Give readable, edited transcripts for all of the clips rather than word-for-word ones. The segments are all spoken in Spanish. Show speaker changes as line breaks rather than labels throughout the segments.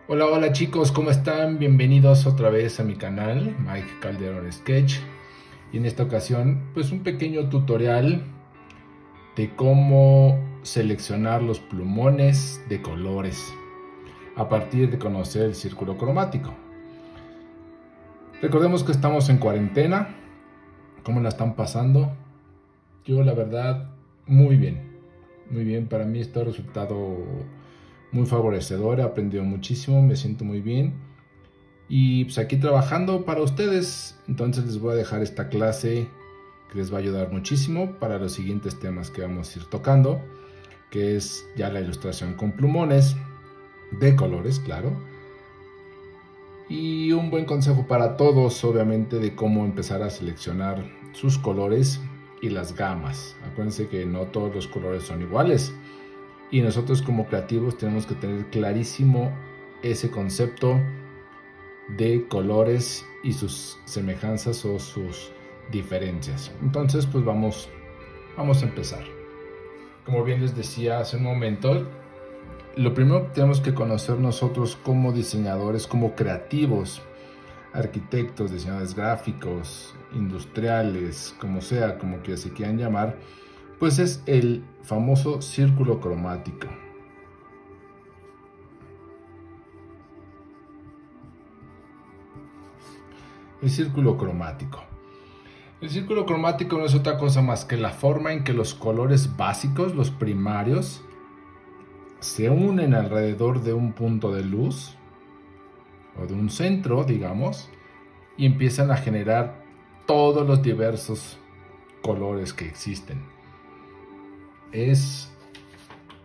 Hola, hola chicos, ¿cómo están? Bienvenidos otra vez a mi canal, Mike Calderón Sketch. Y en esta ocasión, pues un pequeño tutorial de cómo seleccionar los plumones de colores a partir de conocer el círculo cromático. Recordemos que estamos en cuarentena. ¿Cómo la están pasando? Yo la verdad, muy bien. Muy bien, para mí esto ha resultado muy favorecedor, he aprendido muchísimo, me siento muy bien. Y pues aquí trabajando para ustedes, entonces les voy a dejar esta clase que les va a ayudar muchísimo para los siguientes temas que vamos a ir tocando, que es ya la ilustración con plumones, de colores, claro. Y un buen consejo para todos, obviamente, de cómo empezar a seleccionar sus colores y las gamas. Acuérdense que no todos los colores son iguales. Y nosotros como creativos tenemos que tener clarísimo ese concepto de colores y sus semejanzas o sus diferencias. Entonces, pues vamos a empezar. Como bien les decía hace un momento, lo primero que tenemos que conocer nosotros como diseñadores, como creativos, arquitectos, diseñadores gráficos, industriales, como sea, como que se quieran llamar, pues es el famoso círculo cromático. El círculo cromático. El círculo cromático no es otra cosa más que la forma en que los colores básicos, los primarios, se unen alrededor de un punto de luz o de un centro, digamos, y empiezan a generar todos los diversos colores que existen. Es,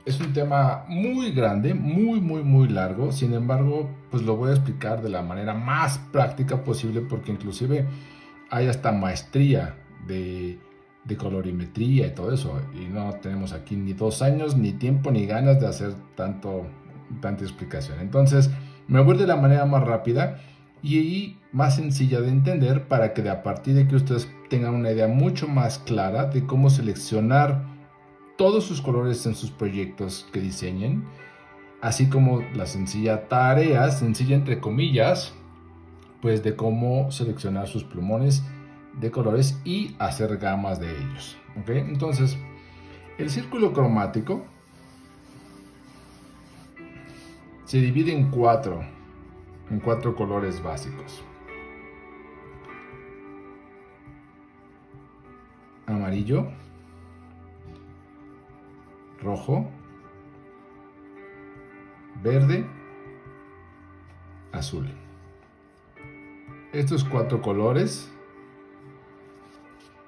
es un tema muy grande, muy largo. Sin embargo, pues lo voy a explicar de la manera más práctica posible porque inclusive hay hasta maestría de colorimetría y todo eso. Y no tenemos aquí ni 2 años, ni tiempo, ni ganas de hacer tanta explicación. Entonces, me voy de la manera más rápida y más sencilla de entender para que a partir de que ustedes tengan una idea mucho más clara de cómo seleccionar todos sus colores en sus proyectos que diseñen, así como la sencilla tarea, sencilla entre comillas, pues de cómo seleccionar sus plumones de colores y hacer gamas de ellos. ¿Ok? Entonces, el círculo cromático se divide en cuatro colores básicos: amarillo, rojo, verde, azul. Estos cuatro colores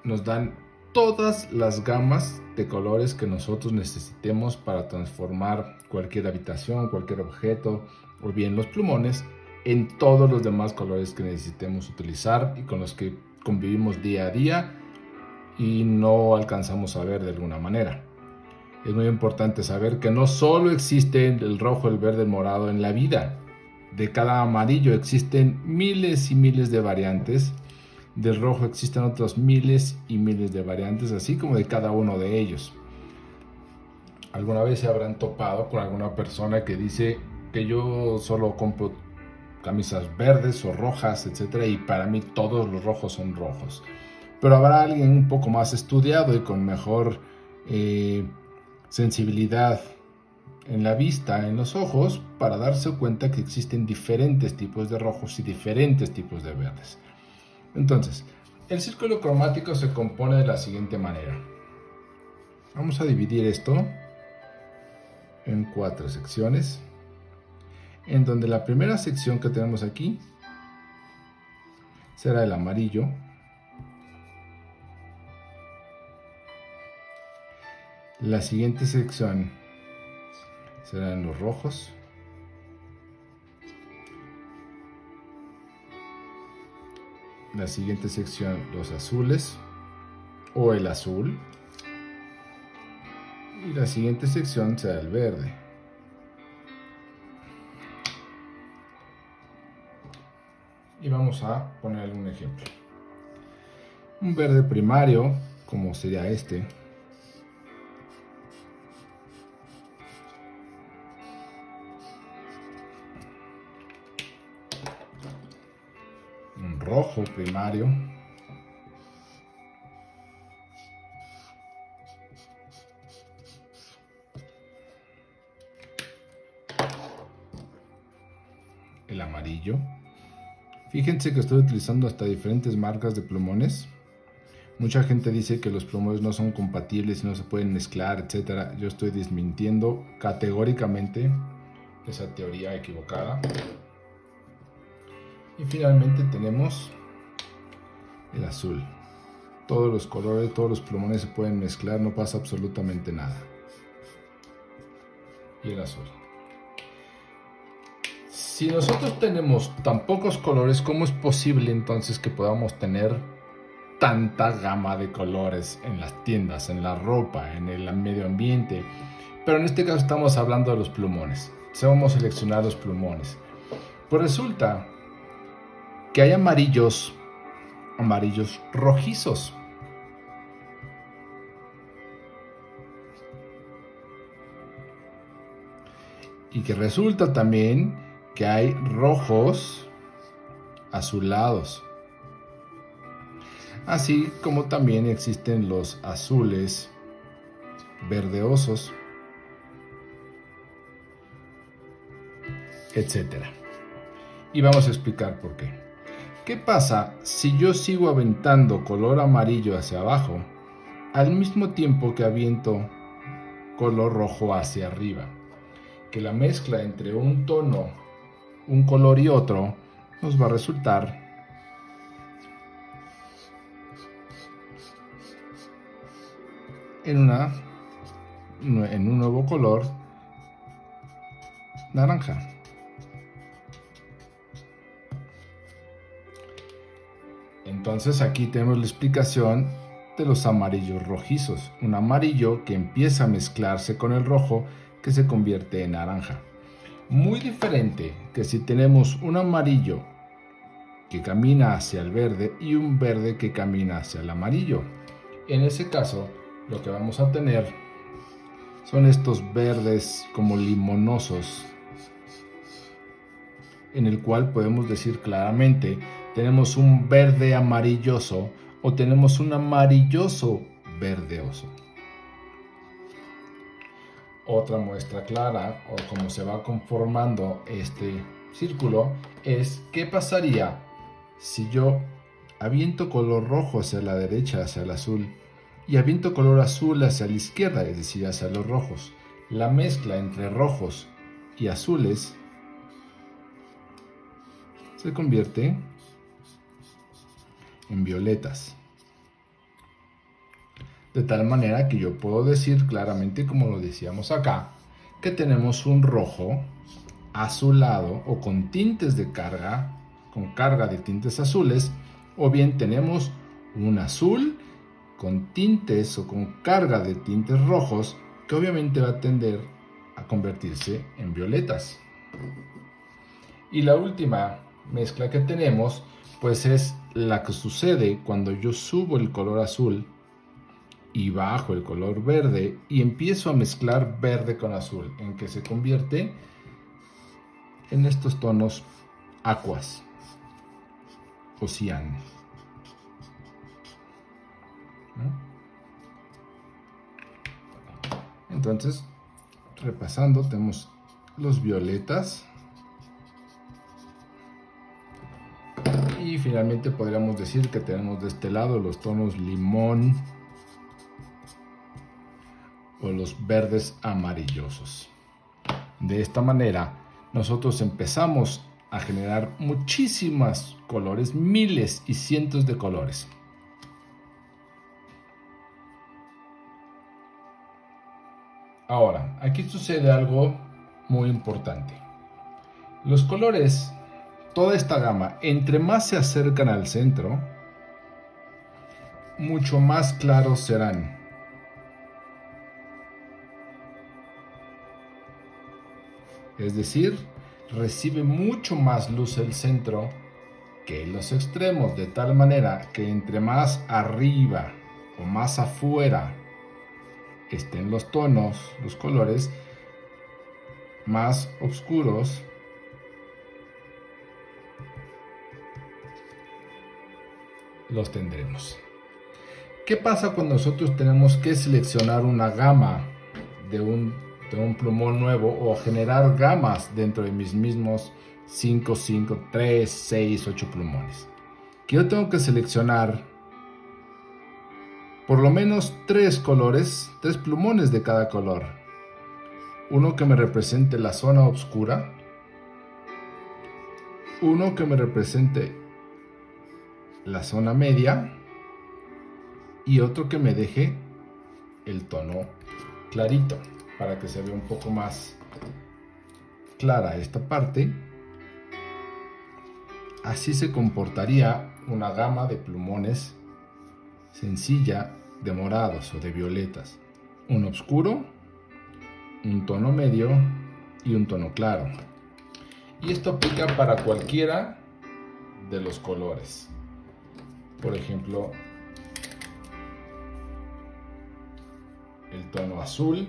nos dan todas las gamas de colores que nosotros necesitemos para transformar cualquier habitación, cualquier objeto o bien los plumones en todos los demás colores que necesitemos utilizar y con los que convivimos día a día y no alcanzamos a ver de alguna manera. Es muy importante saber que no solo existe el rojo, el verde, el morado en la vida. De cada amarillo existen miles y miles de variantes. Del rojo existen otros miles y miles de variantes, así como de cada uno de ellos. Alguna vez se habrán topado con alguna persona que dice que yo solo compro camisas verdes o rojas, etcétera, y para mí todos los rojos son rojos. Pero habrá alguien un poco más estudiado y con mejor sensibilidad en la vista, en los ojos, para darse cuenta que existen diferentes tipos de rojos y diferentes tipos de verdes. Entonces, el círculo cromático se compone de la siguiente manera. Vamos a dividir esto en 4 secciones, en donde la primera sección que tenemos aquí será el amarillo, la siguiente sección serán los rojos, la siguiente sección los azules o el azul, y la siguiente sección será el verde. Y vamos a poner un ejemplo. Un verde primario, como sería este, rojo primario. El amarillo. Fíjense que estoy utilizando hasta diferentes marcas de plumones. Mucha gente dice que los plumones no son compatibles y no se pueden mezclar, etc. Yo estoy desmintiendo categóricamente esa teoría equivocada. Y finalmente tenemos el azul. Todos los colores, todos los plumones se pueden mezclar, no pasa absolutamente nada. Y el azul. Si nosotros tenemos tan pocos colores, ¿cómo es posible entonces que podamos tener tanta gama de colores en las tiendas, en la ropa, en el medio ambiente? Pero en este caso estamos hablando de los plumones. Vamos a seleccionar los plumones. Pues resulta que hay amarillos rojizos. Y que resulta también que hay rojos azulados. Así como también existen los azules verdeosos, etc. Y vamos a explicar por qué. ¿Qué pasa si yo sigo aventando color amarillo hacia abajo al mismo tiempo que aviento color rojo hacia arriba? Que la mezcla entre un tono, un color y otro nos va a resultar en un nuevo color naranja. Entonces aquí tenemos la explicación de los amarillos rojizos. Un amarillo que empieza a mezclarse con el rojo que se convierte en naranja. Muy diferente que si tenemos un amarillo que camina hacia el verde y un verde que camina hacia el amarillo. En ese caso, lo que vamos a tener son estos verdes como limonosos, en el cual podemos decir claramente tenemos un verde amarilloso o tenemos un amarilloso verdeoso. Otra muestra clara, o cómo se va conformando este círculo, es qué pasaría si yo aviento color rojo hacia la derecha, hacia el azul, y aviento color azul hacia la izquierda, es decir, hacia los rojos. La mezcla entre rojos y azules se convierte en violetas. De tal manera que yo puedo decir claramente, como lo decíamos acá, que tenemos un rojo azulado o con tintes de carga, con carga de tintes azules, o bien tenemos un azul con tintes o con carga de tintes rojos, que obviamente va a tender a convertirse en violetas. Y la última mezcla que tenemos, pues es la que sucede cuando yo subo el color azul y bajo el color verde y empiezo a mezclar verde con azul, en que se convierte en estos tonos acuas o cian, ¿no? Entonces, repasando, tenemos los violetas y finalmente podríamos decir que tenemos de este lado los tonos limón o los verdes amarillosos. De esta manera, nosotros empezamos a generar muchísimos colores, miles y cientos de colores. Ahora, aquí sucede algo muy importante. Los colores, toda esta gama, entre más se acercan al centro, mucho más claros serán. Es decir, recibe mucho más luz el centro que los extremos, de tal manera que entre más arriba o más afuera estén los tonos, los colores, más oscuros los tendremos. ¿Qué pasa cuando nosotros tenemos que seleccionar una gama de un plumón nuevo o generar gamas dentro de mis mismos 5, 3, 6, 8 plumones? Que yo tengo que seleccionar por lo menos 3 colores, 3 plumones de cada color. Uno que me represente la zona oscura, uno que me represente la zona media y otro que me deje el tono clarito para que se vea un poco más clara esta parte. Así se comportaría una gama de plumones sencilla de morados o de violetas. Un oscuro, un tono medio y un tono claro. Y esto aplica para cualquiera de los colores. Por ejemplo, el tono azul.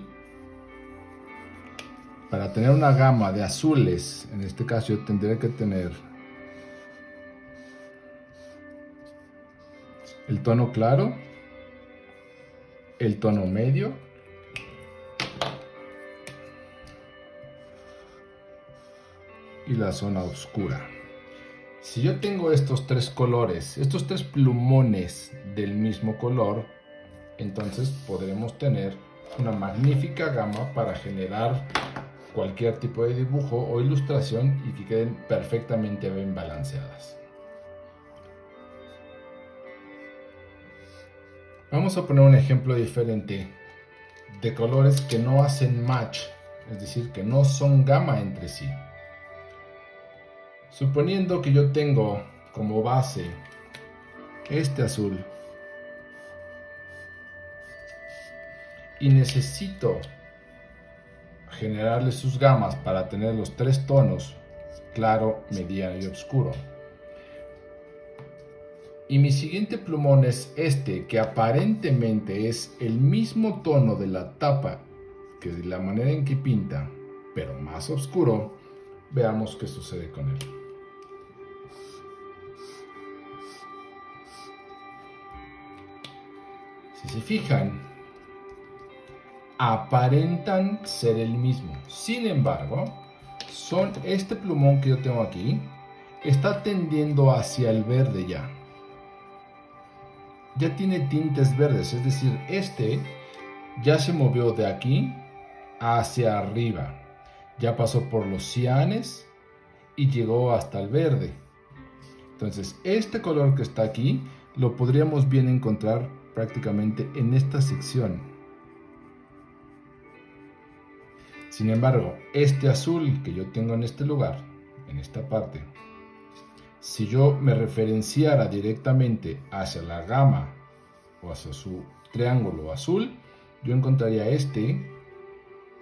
Para tener una gama de azules, en este caso yo tendré que tener el tono claro, el tono medio y la zona oscura. Si yo tengo estos 3 colores, estos 3 plumones del mismo color, entonces podremos tener una magnífica gama para generar cualquier tipo de dibujo o ilustración y que queden perfectamente bien balanceadas. Vamos a poner un ejemplo diferente de colores que no hacen match, es decir, que no son gama entre sí. Suponiendo que yo tengo como base este azul y necesito generarle sus gamas para tener los 3 tonos, claro, mediano y oscuro. Y mi siguiente plumón es este, que aparentemente es el mismo tono de la tapa que de la manera en que pinta, pero más oscuro. Veamos qué sucede con él. Si se fijan, aparentan ser el mismo. Sin embargo, este plumón que yo tengo aquí está tendiendo hacia el verde ya. Ya tiene tintes verdes, es decir, este ya se movió de aquí hacia arriba. Ya pasó por los cianes y llegó hasta el verde. Entonces, este color que está aquí lo podríamos bien encontrar prácticamente en esta sección. Sin embargo, este azul que yo tengo en este lugar, en esta parte, si yo me referenciara directamente hacia la gama o hacia su triángulo azul, yo encontraría este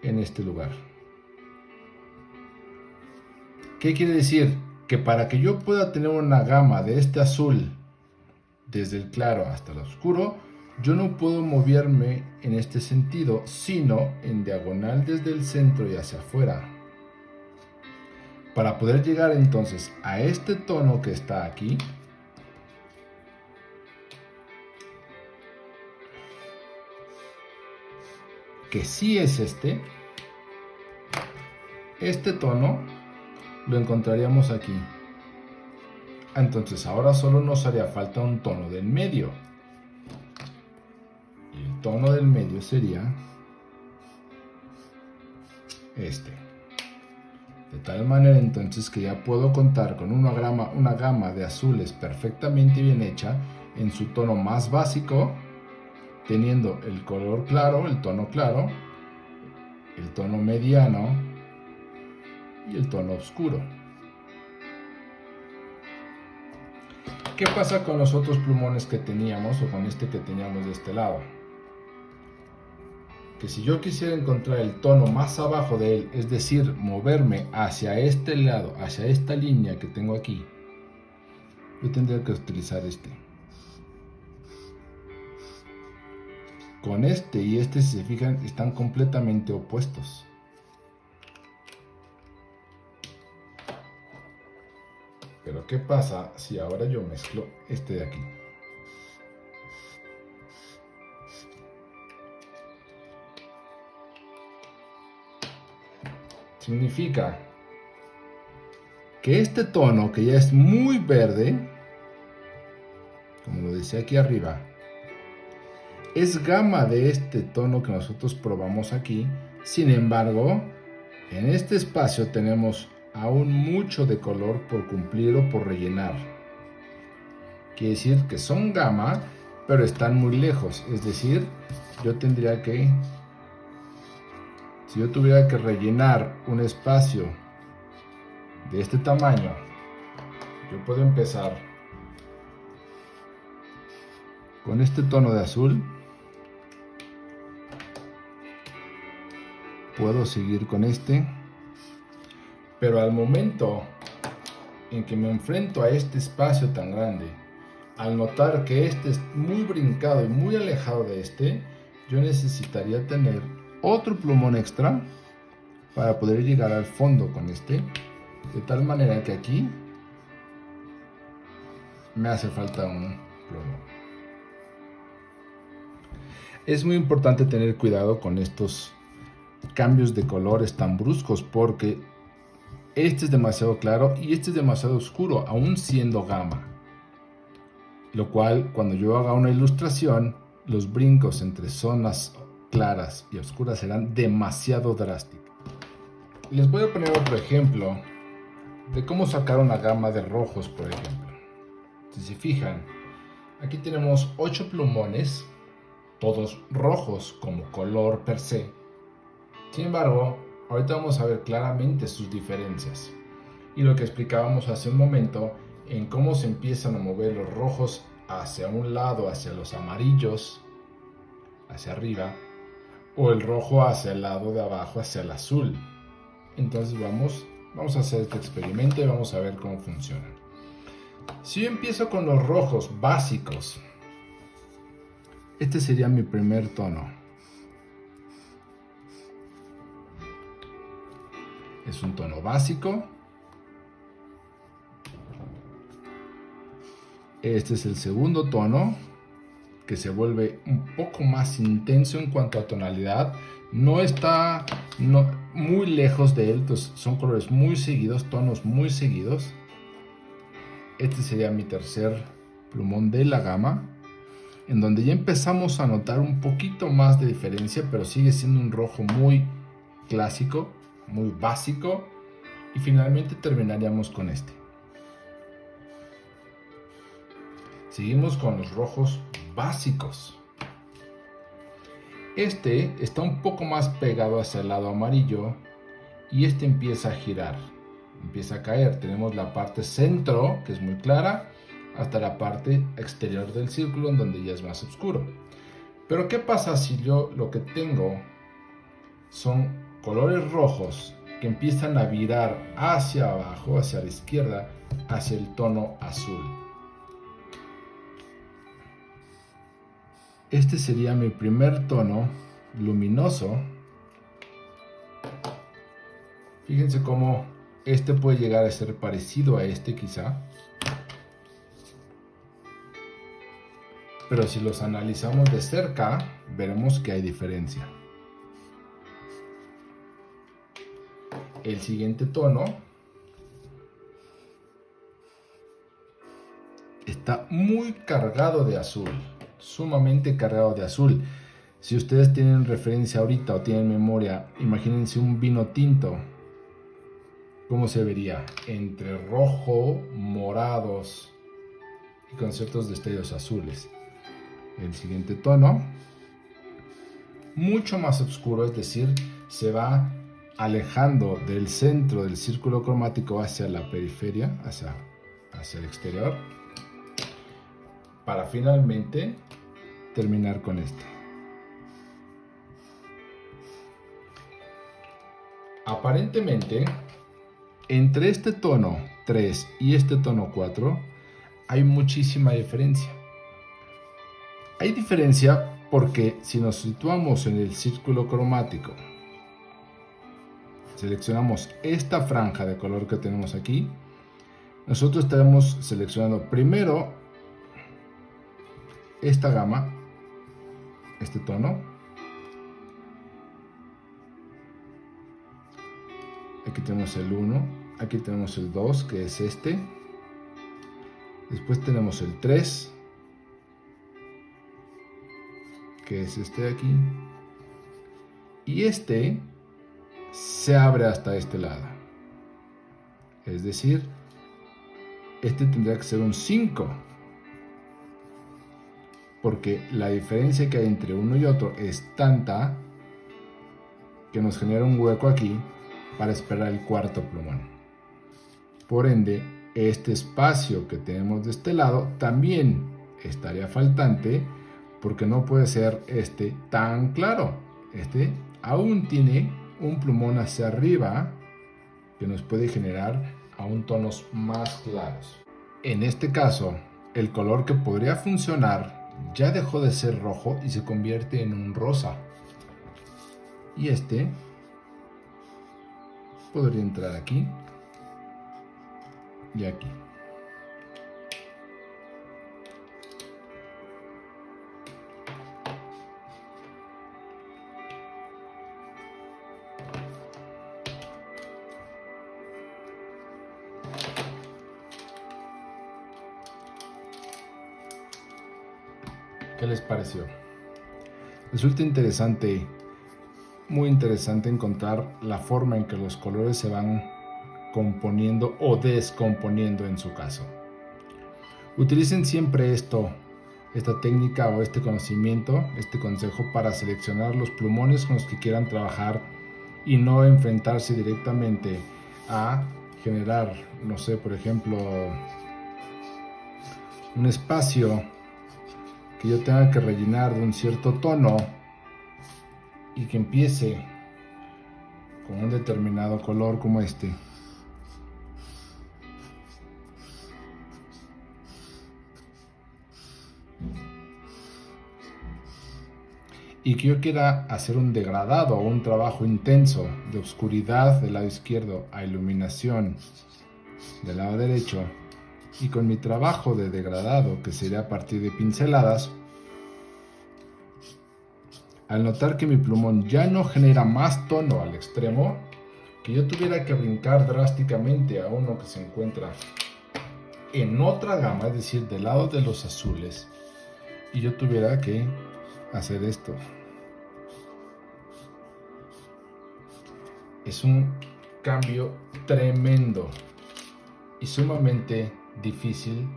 en este lugar. ¿Qué quiere decir? Que para que yo pueda tener una gama de este azul desde el claro hasta el oscuro, yo no puedo moverme en este sentido, sino en diagonal desde el centro y hacia afuera. Para poder llegar entonces a este tono que está aquí, que sí es este tono lo encontraríamos aquí. Entonces ahora solo nos haría falta un tono del medio. Y el tono del medio sería este. De tal manera entonces que ya puedo contar con una gama de azules perfectamente bien hecha en su tono más básico, teniendo el color claro, el tono claro, el tono mediano y el tono oscuro. ¿Qué pasa con los otros plumones que teníamos o con este que teníamos de este lado? Que si yo quisiera encontrar el tono más abajo de él, es decir, moverme hacia este lado, hacia esta línea que tengo aquí, yo tendría que utilizar este. Con este y este, si se fijan, están completamente opuestos. Pero ¿qué pasa si ahora yo mezclo este de aquí? Significa que este tono, que ya es muy verde, como lo decía aquí arriba, es gama de este tono que nosotros probamos aquí. Sin embargo, en este espacio tenemos aún mucho de color por cumplir o por rellenar. Quiere decir que son gama, pero están muy lejos. Es decir, si yo tuviera que rellenar un espacio de este tamaño, yo puedo empezar con este tono de azul. Puedo seguir con este, pero al momento en que me enfrento a este espacio tan grande, al notar que este es muy brincado y muy alejado de este, yo necesitaría tener otro plumón extra para poder llegar al fondo con este, de tal manera que aquí me hace falta un plumón. Es muy importante tener cuidado con estos cambios de colores tan bruscos, porque este es demasiado claro y este es demasiado oscuro, aún siendo gama. Lo cual, cuando yo haga una ilustración, los brincos entre zonas claras y oscuras serán demasiado drásticos. Les voy a poner otro ejemplo de cómo sacar una gama de rojos, por ejemplo. Si se fijan, aquí tenemos 8 plumones, todos rojos como color per se. Sin embargo, ahorita vamos a ver claramente sus diferencias. Y lo que explicábamos hace un momento, en cómo se empiezan a mover los rojos hacia un lado, hacia los amarillos, hacia arriba, o el rojo hacia el lado de abajo, hacia el azul. Entonces vamos a hacer este experimento y vamos a ver cómo funciona. Si yo empiezo con los rojos básicos, este sería mi primer tono. Es un tono básico. Este es el segundo tono, que se vuelve un poco más intenso en cuanto a tonalidad. No está muy lejos de él, entonces son colores muy seguidos, tonos muy seguidos. Este sería mi tercer plumón de la gama, en donde ya empezamos a notar un poquito más de diferencia, pero sigue siendo un rojo muy clásico, muy básico. Y finalmente terminaríamos con este. Seguimos con los rojos básicos. Este está un poco más pegado hacia el lado amarillo y este empieza a girar, empieza a caer. Tenemos la parte centro, que es muy clara, hasta la parte exterior del círculo, en donde ya es más oscuro. Pero ¿qué pasa si yo lo que tengo son colores rojos que empiezan a virar hacia abajo, hacia la izquierda, hacia el tono azul? Este sería mi primer tono luminoso. Fíjense cómo este puede llegar a ser parecido a este quizá. Pero si los analizamos de cerca, veremos que hay diferencia. El siguiente tono está muy cargado de azul. Sumamente cargado de azul. Si ustedes tienen referencia ahorita o tienen memoria, imagínense un vino tinto. ¿Cómo se vería? Entre rojo, morados y con ciertos destellos azules. El siguiente tono, mucho más oscuro, es decir, se va alejando del centro del círculo cromático hacia la periferia, hacia el exterior, para finalmente terminar con este. Aparentemente, entre este tono 3 y este tono 4 hay muchísima diferencia. Hay diferencia porque si nos situamos en el círculo cromático, seleccionamos esta franja de color que tenemos aquí, nosotros estaremos seleccionando primero esta gama, este tono, aquí tenemos el 1, aquí tenemos el 2, que es este. Después tenemos el 3, que es este de aquí. Y este se abre hasta este lado. Es decir, este tendría que ser un 5. Porque la diferencia que hay entre uno y otro es tanta que nos genera un hueco aquí para esperar el cuarto plumón. Por ende, este espacio que tenemos de este lado también estaría faltante porque no puede ser este tan claro. Este aún tiene un plumón hacia arriba que nos puede generar aún tonos más claros. En este caso, el color que podría funcionar ya dejó de ser rojo y se convierte en un rosa. Y este podría entrar aquí y aquí. ¿Qué les pareció? Resulta interesante, muy interesante encontrar la forma en que los colores se van componiendo o descomponiendo en su caso. Utilicen siempre esta técnica o este conocimiento, este consejo para seleccionar los plumones con los que quieran trabajar y no enfrentarse directamente a generar, no sé, por ejemplo, un espacio que yo tenga que rellenar de un cierto tono y que empiece con un determinado color como este. Y que yo quiera hacer un degradado o un trabajo intenso de oscuridad del lado izquierdo a iluminación del lado derecho, y con mi trabajo de degradado, que sería a partir de pinceladas, al notar que mi plumón ya no genera más tono al extremo, que yo tuviera que brincar drásticamente a uno que se encuentra en otra gama, es decir, del lado de los azules, y yo tuviera que hacer esto. Es un cambio tremendo y sumamente difícil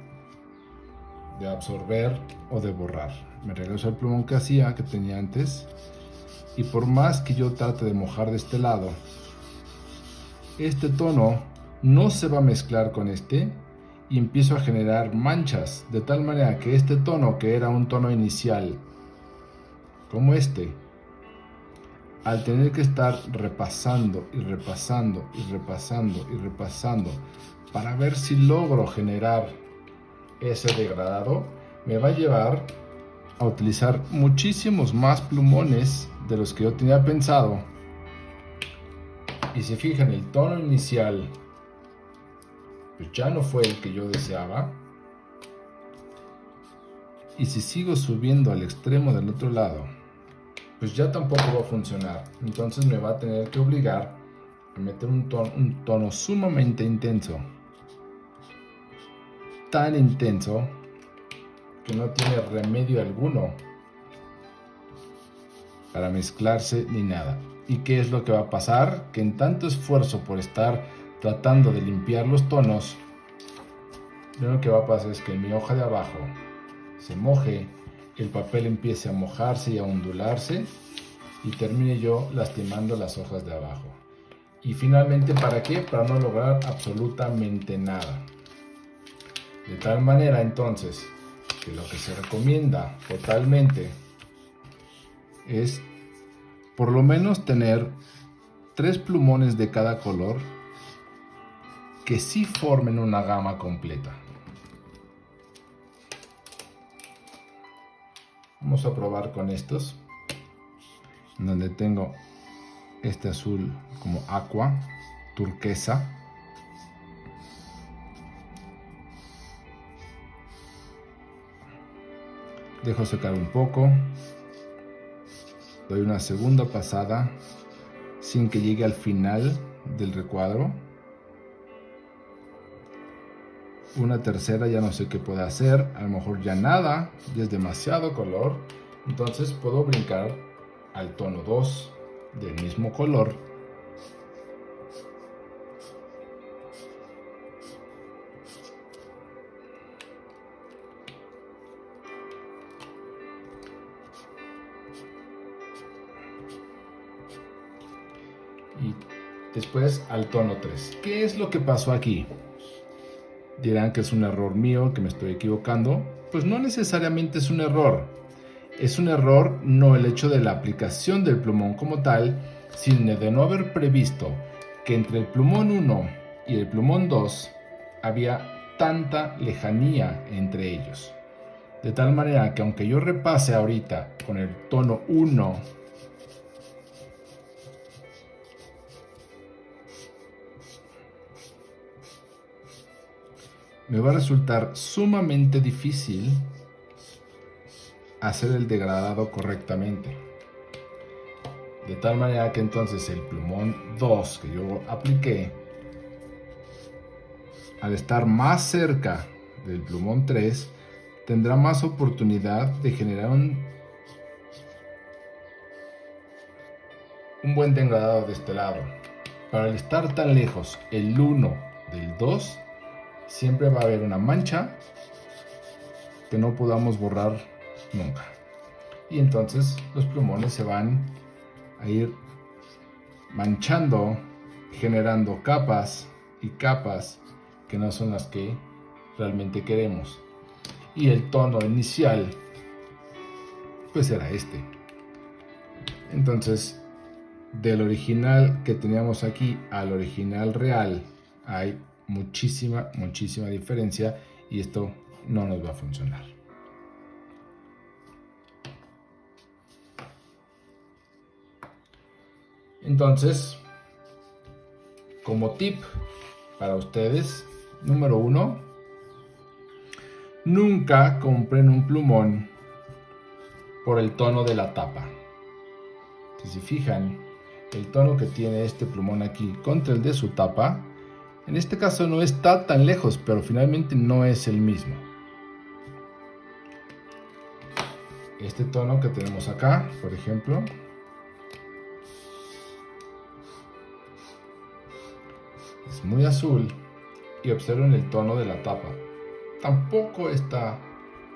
de absorber o de borrar. Me regreso al plumón que tenía antes, y por más que yo trate de mojar de este lado, este tono no se va a mezclar con este y empiezo a generar manchas, de tal manera que este tono, que era un tono inicial como este, al tener que estar repasando y repasando y repasando y repasando para ver si logro generar ese degradado, me va a llevar a utilizar muchísimos más plumones de los que yo tenía pensado. Y si fijan, el tono inicial pues ya no fue el que yo deseaba. Y si sigo subiendo al extremo del otro lado, pues ya tampoco va a funcionar. Entonces me va a tener que obligar a meter un tono sumamente intenso. Tan intenso que no tiene remedio alguno para mezclarse ni nada. ¿Y qué es lo que va a pasar? Que en tanto esfuerzo por estar tratando de limpiar los tonos, lo que va a pasar es que mi hoja de abajo se moje, el papel empiece a mojarse y a ondularse y termine yo lastimando las hojas de abajo. Y finalmente, ¿para qué? Para no lograr absolutamente nada. De tal manera entonces que lo que se recomienda totalmente es por lo menos tener 3 plumones de cada color que sí formen una gama completa. Vamos a probar con estos, donde tengo este azul como aqua, turquesa. Dejo secar un poco, doy una segunda pasada sin que llegue al final del recuadro. Una tercera ya no sé qué puede hacer, a lo mejor ya nada, ya es demasiado color. Entonces puedo brincar al tono 2 del mismo color. Y después al tono 3. ¿Qué es lo que pasó aquí? Dirán que es un error mío, que me estoy equivocando. Pues no necesariamente es un error. Es un error no el hecho de la aplicación del plumón como tal, sino de no haber previsto que entre el plumón 1 y el plumón 2 había tanta lejanía entre ellos. De tal manera que aunque yo repase ahorita con el tono 1, me va a resultar sumamente difícil hacer el degradado correctamente. De tal manera que entonces el plumón 2 que yo apliqué, al estar más cerca del plumón 3, tendrá más oportunidad de generar un buen degradado de este lado. Para el estar tan lejos el 1 del 2, siempre va a haber una mancha que no podamos borrar nunca. Y entonces los plumones se van a ir manchando, generando capas y capas que no son las que realmente queremos. Y el tono inicial pues era este. Entonces, del original que teníamos aquí al original real hay muchísima diferencia, y esto no nos va a funcionar. Entonces, como tip para ustedes, número 1, nunca compren un plumón por el tono de la tapa. Si se fijan, el tono que tiene este plumón aquí contra el de su tapa, en este caso no está tan lejos, pero finalmente no es el mismo. Este tono que tenemos acá, por ejemplo, es muy azul, y observen el tono de la tapa. Tampoco está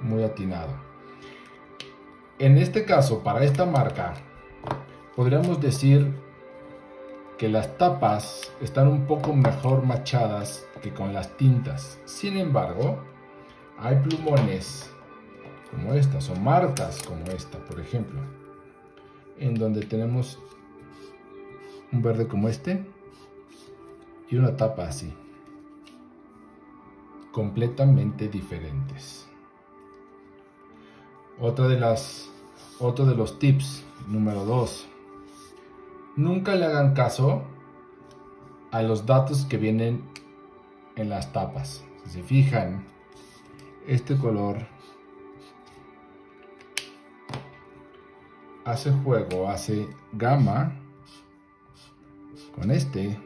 muy atinado. En este caso, para esta marca, podríamos decir que las tapas están un poco mejor machadas que con las tintas. Sin embargo, hay plumones como estas, o marcas como esta, por ejemplo, en donde tenemos un verde como este y una tapa así, completamente diferentes. Otro de los tips, número 2, nunca le hagan caso a los datos que vienen en las tapas. Si se fijan, este color hace juego, hace gama con este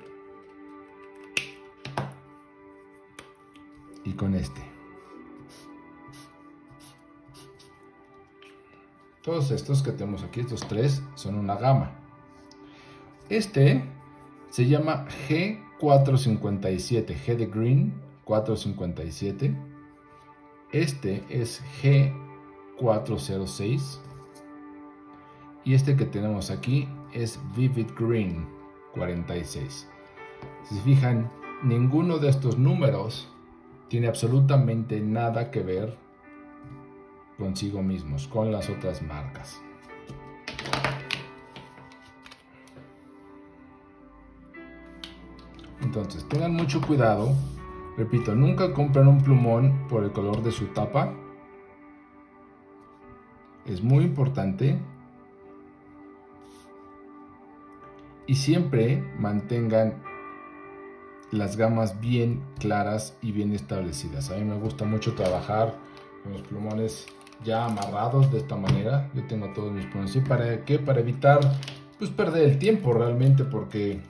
y con este. Todos estos que tenemos aquí, estos tres, son una gama. Este se llama G457, G de Green 457. Este es G406. Y este que tenemos aquí es Vivid Green 46. Si se fijan, ninguno de estos números tiene absolutamente nada que ver consigo mismos, con las otras marcas. Entonces, tengan mucho cuidado. Repito, nunca compren un plumón por el color de su tapa. Es muy importante. Y siempre mantengan las gamas bien claras y bien establecidas. A mí me gusta mucho trabajar con los plumones ya amarrados de esta manera. Yo tengo todos mis plumones. ¿Para qué? Para evitar pues perder el tiempo realmente, porque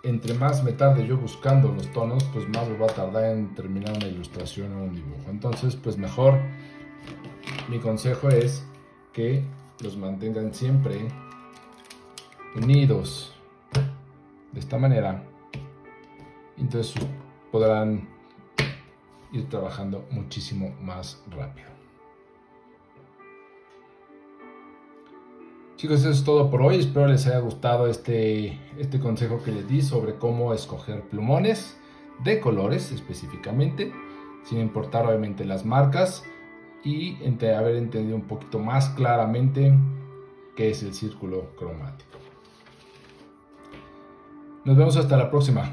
entre más me tarde yo buscando los tonos, pues más me va a tardar en terminar una ilustración o un dibujo. Entonces, pues mejor, mi consejo es que los mantengan siempre unidos de esta manera. Entonces podrán ir trabajando muchísimo más rápido. Chicos, eso es todo por hoy. Espero les haya gustado este consejo que les di sobre cómo escoger plumones de colores específicamente, sin importar obviamente las marcas, y haber entendido un poquito más claramente qué es el círculo cromático. Nos vemos hasta la próxima.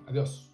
Adiós.